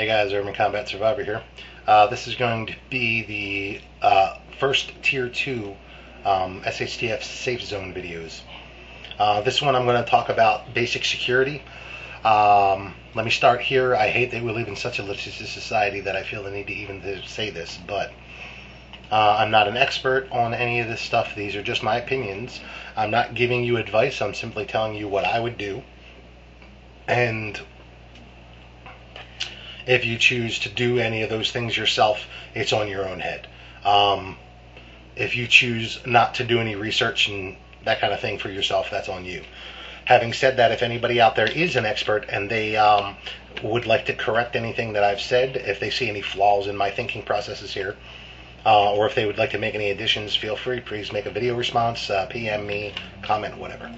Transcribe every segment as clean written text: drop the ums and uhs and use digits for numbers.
Hey guys, Urban Combat Survivor here. This is going to be the first Tier 2 SHTF Safe Zone videos. This one I'm going to talk about basic security. Let me start here. I hate that we live in such a litigious society that I feel the need to even say this, but I'm not an expert on any of this stuff. These are just my opinions. I'm not giving you advice. I'm simply telling you what I would do. And if you choose to do any of those things yourself, it's on your own head. If you choose not to do any research and that kind of thing for yourself, that's on you. Having said that, if anybody out there is an expert and they would like to correct anything that I've said, if they see any flaws in my thinking processes here, or if they would like to make any additions, feel free. Please make a video response, PM me, comment, whatever.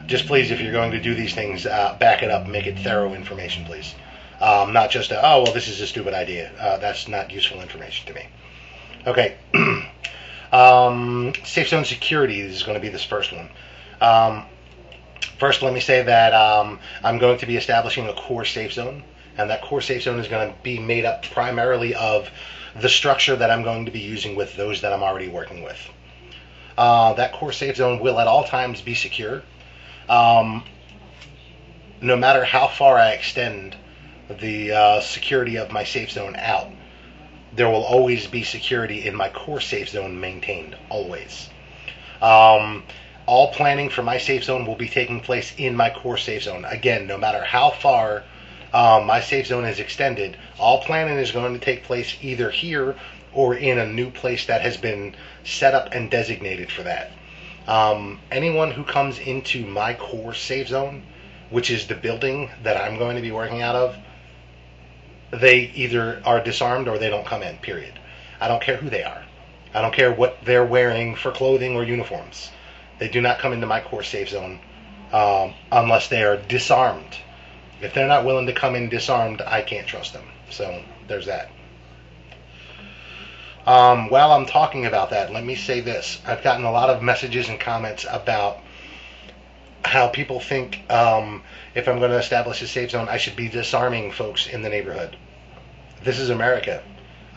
Just please, if you're going to do these things, back it up, make it thorough information, please. Not just oh, well, this is a stupid idea. That's not useful information to me. Okay. Safe zone security is going to be this first one. First, let me say that I'm going to be establishing a core safe zone, and that core safe zone is going to be made up primarily of the structure that I'm going to be using with those that I'm already working with. That core safe zone will at all times be secure. No matter how far I extend the security of my safe zone out, there will always be security in my core safe zone maintained, always. All planning for my safe zone will be taking place in my core safe zone. Again, no matter how far my safe zone is extended, all planning is going to take place either here or in a new place that has been set up and designated for that. Anyone who comes into my core safe zone, which is the building that I'm going to be working out of, they either are disarmed or they don't come in, period. I don't care who they are. I don't care what they're wearing for clothing or uniforms. They do not come into my core safe zone unless they are disarmed. If they're not willing to come in disarmed, I can't trust them. So there's that. While I'm talking about that, let me say this. I've gotten a lot of messages and comments about how people think if I'm going to establish a safe zone, I should be disarming folks in the neighborhood. This is America.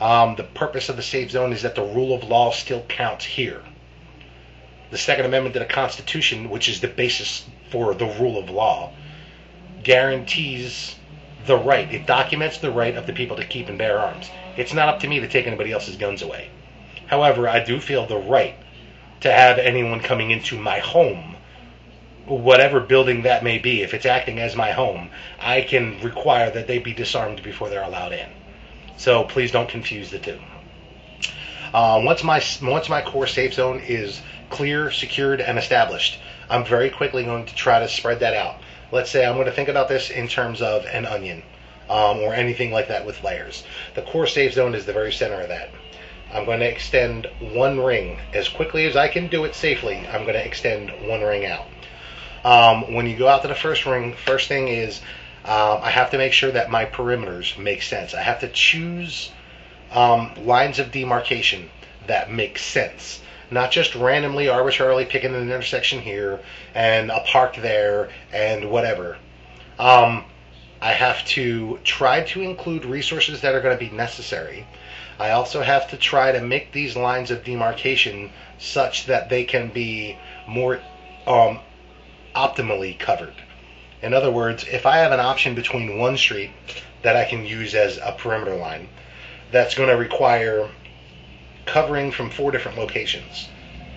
The purpose of the safe zone is that the rule of law still counts here. The Second Amendment to the Constitution, which is the basis for the rule of law, guarantees the right. It documents the right of the people to keep and bear arms. It's not up to me to take anybody else's guns away. However, I do feel the right to have anyone coming into my home, whatever building that may be, if it's acting as my home, I can require that they be disarmed before they're allowed in. So please don't confuse the two. Once my core safe zone is clear, secured, and established, I'm very quickly going to try to spread that out. Let's say I'm going to think about this in terms of an onion, or anything like that with layers. The core safe zone is the very center of that. I'm going to extend one ring. As quickly as I can do it safely, I'm going to extend one ring out. When you go out to the first ring, first thing is I have to make sure that my perimeters make sense. I have to choose lines of demarcation that make sense. Not just randomly, arbitrarily picking an intersection here and a park there and whatever. I have to try to include resources that are going to be necessary. I also have to try to make these lines of demarcation such that they can be more optimally covered. In other words, if I have an option between one street that I can use as a perimeter line, that's going to require covering from 4 different locations,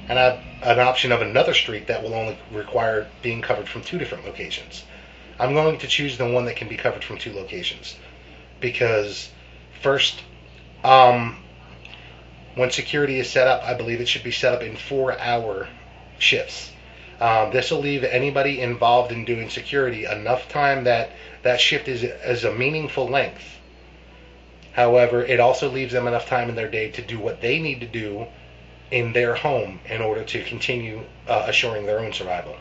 and I have an option of another street that will only require being covered from 2 different locations, I'm going to choose the one that can be covered from 2 locations. Because first, when security is set up, I believe it should be set up in 4-hour shifts. This will leave anybody involved in doing security enough time that that shift is a meaningful length. However, it also leaves them enough time in their day to do what they need to do in their home in order to continue assuring their own survival.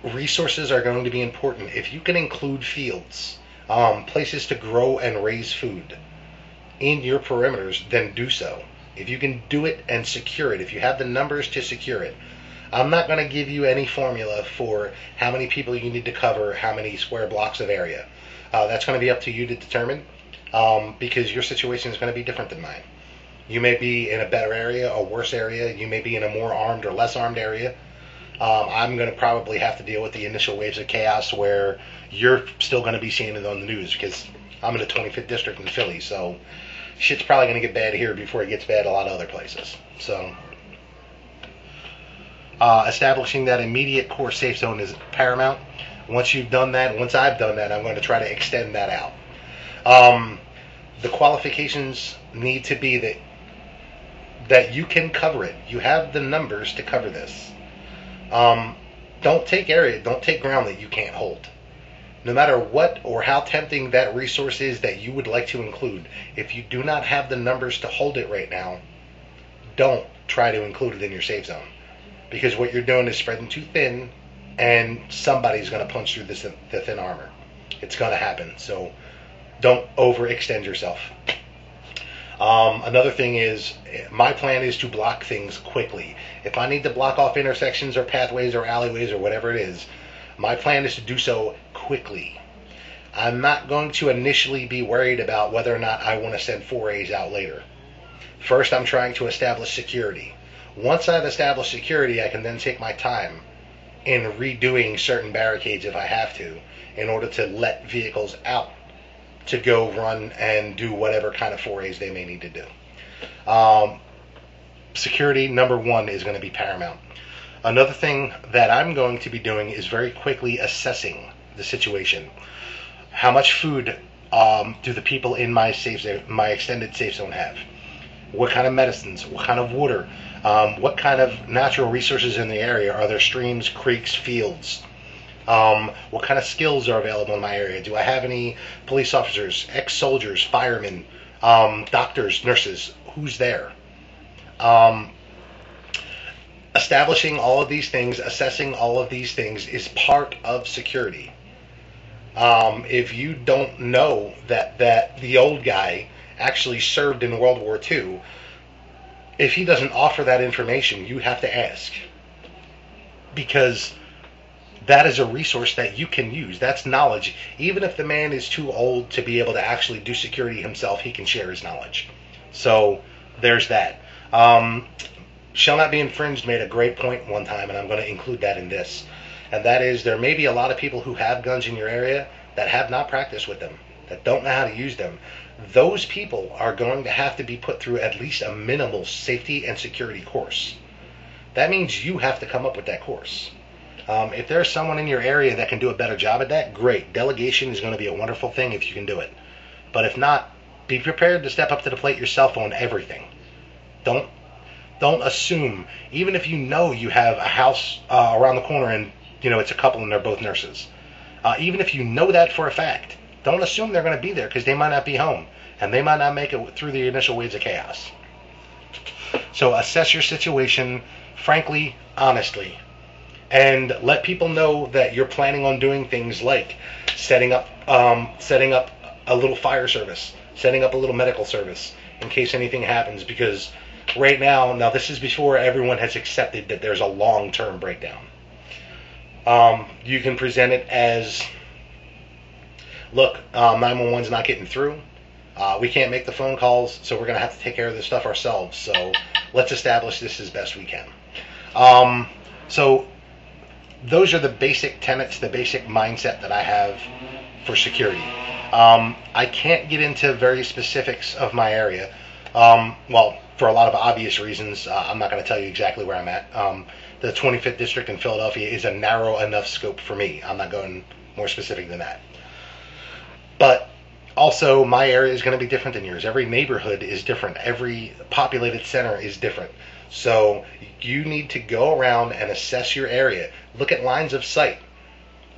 Resources are going to be important. If you can include fields, places to grow and raise food in your perimeters, then do so. If you can do it and secure it, if you have the numbers to secure it, I'm not going to give you any formula for how many people you need to cover, how many square blocks of area. That's going to be up to you to determine, because your situation is going to be different than mine. You may be in a better area, a worse area. You may be in a more armed or less armed area. I'm going to probably have to deal with the initial waves of chaos where you're still going to be seeing it on the news, because I'm in the 25th district in Philly, so shit's probably going to get bad here before it gets bad a lot of other places. So establishing that immediate core safe zone is paramount. Once you've done that, once I've done that, I'm going to try to extend that out. The qualifications need to be that you can cover it. You have the numbers to cover this. Don't take ground that you can't hold. No matter what or how tempting that resource is that you would like to include, if you do not have the numbers to hold it right now, don't try to include it in your safe zone. Because what you're doing is spreading too thin, and somebody's going to punch through the thin armor. It's going to happen. So don't overextend yourself. Another thing is, my plan is to block things quickly. If I need to block off intersections or pathways or alleyways or whatever it is, my plan is to do so quickly. I'm not going to initially be worried about whether or not I want to send 4As out later. First, I'm trying to establish security. Once I've established security, I can then take my time in redoing certain barricades if I have to, in order to let vehicles out to go run and do whatever kind of 4As they may need to do. Security, number one, is going to be paramount. Another thing that I'm going to be doing is very quickly assessing the situation. How much food do the people in my extended safe zone have? What kind of medicines? What kind of water? What kind of natural resources in the area? Are there streams, creeks, fields? What kind of skills are available in my area? Do I have any police officers, ex-soldiers, firemen, doctors, nurses? Who's there? Establishing all of these things, assessing all of these things is part of security. If you don't know that the old guy actually served in World War II, if he doesn't offer that information, you have to ask. Because that is a resource that you can use. That's knowledge. Even if the man is too old to be able to actually do security himself, he can share his knowledge. So there's that. Shall not be infringed made a great point one time, and I'm going to include that in this. And that is, there may be a lot of people who have guns in your area that have not practiced with them, that don't know how to use them. Those people are going to have to be put through at least a minimal safety and security course. That means you have to come up with that course. If there's someone in your area that can do a better job at that, great. Delegation is going to be a wonderful thing if you can do it. But if not, be prepared to step up to the plate yourself on everything. Don't assume, even if you know you have a house around the corner and it's a couple and they're both nurses. Even if you know that for a fact, don't assume they're going to be there, because they might not be home and they might not make it through the initial waves of chaos. So assess your situation frankly, honestly, and let people know that you're planning on doing things like setting up a little fire service, setting up a little medical service in case anything happens, because right now this is before everyone has accepted that there's a long-term breakdown. You can present it as, look, 911's not getting through. We can't make the phone calls, so we're going to have to take care of this stuff ourselves. So let's establish this as best we can. So those are the basic tenets, the basic mindset that I have for security. I can't get into very specifics of my area. Well, for a lot of obvious reasons, I'm not going to tell you exactly where I'm at. The 25th district in Philadelphia is a narrow enough scope for me. I'm not going more specific than that. But also, my area is going to be different than yours. Every neighborhood is different. Every populated center is different. So you need to go around and assess your area. Look at lines of sight.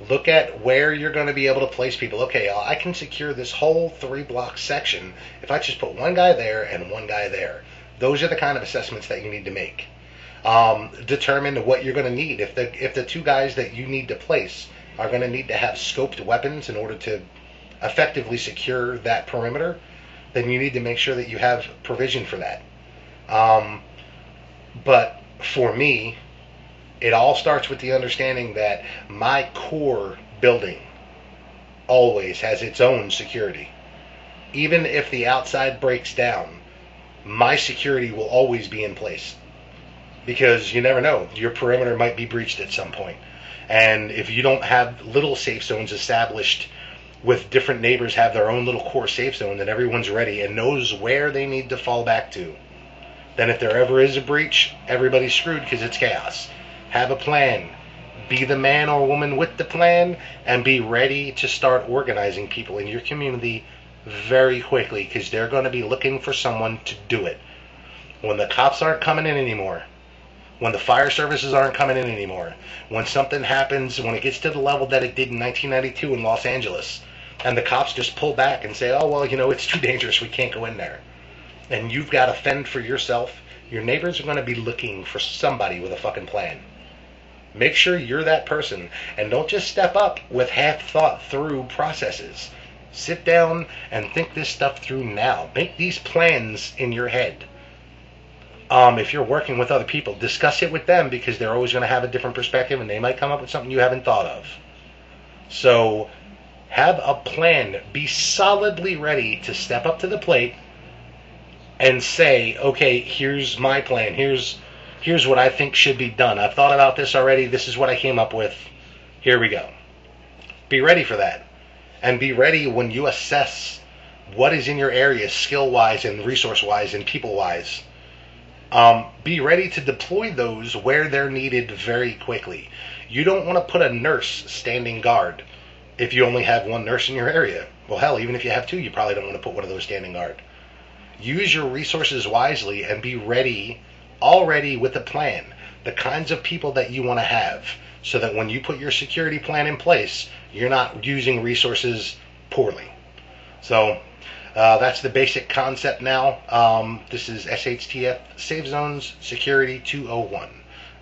Look at where you're going to be able to place people. Okay, I can secure this whole 3-block section if I just put one guy there and one guy there. Those are the kind of assessments that you need to make. Determine what you're going to need. If the 2 guys that you need to place are going to need to have scoped weapons in order to effectively secure that perimeter, then you need to make sure that you have provision for that. But for me, It all starts with the understanding that my core building always has its own security. Even if the outside breaks down, my security will always be in place. Because you never know, your perimeter might be breached at some point. And if you don't have little safe zones established with different neighbors have their own little core safe zone that everyone's ready and knows where they need to fall back to, then if there ever is a breach, everybody's screwed because it's chaos. Have a plan. Be the man or woman with the plan and be ready to start organizing people in your community very quickly because they're going to be looking for someone to do it. When the cops aren't coming in anymore, when the fire services aren't coming in anymore, when something happens, when it gets to the level that it did in 1992 in Los Angeles, and the cops just pull back and say, oh, well, you know, it's too dangerous, we can't go in there. And you've got to fend for yourself. Your neighbors are going to be looking for somebody with a fucking plan. Make sure you're that person. And don't just step up with half-thought-through processes. Sit down and think this stuff through now. Make these plans in your head. If you're working with other people, discuss it with them because they're always going to have a different perspective and they might come up with something you haven't thought of. So have a plan. Be solidly ready to step up to the plate and say, okay, here's my plan. Here's what I think should be done. I've thought about this already. This is what I came up with. Here we go. Be ready for that. And be ready when you assess what is in your area skill-wise and resource-wise and people-wise. Be ready to deploy those where they're needed very quickly. You don't want to put a nurse standing guard if you only have one nurse in your area. Well, hell, even if you have two, you probably don't want to put one of those standing guard. Use your resources wisely and be ready already with a plan. The kinds of people that you want to have so that when you put your security plan in place, you're not using resources poorly. So that's the basic concept now. This is SHTF Safe Zones Security 201.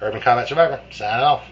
Urban Combat Survivor, signing off.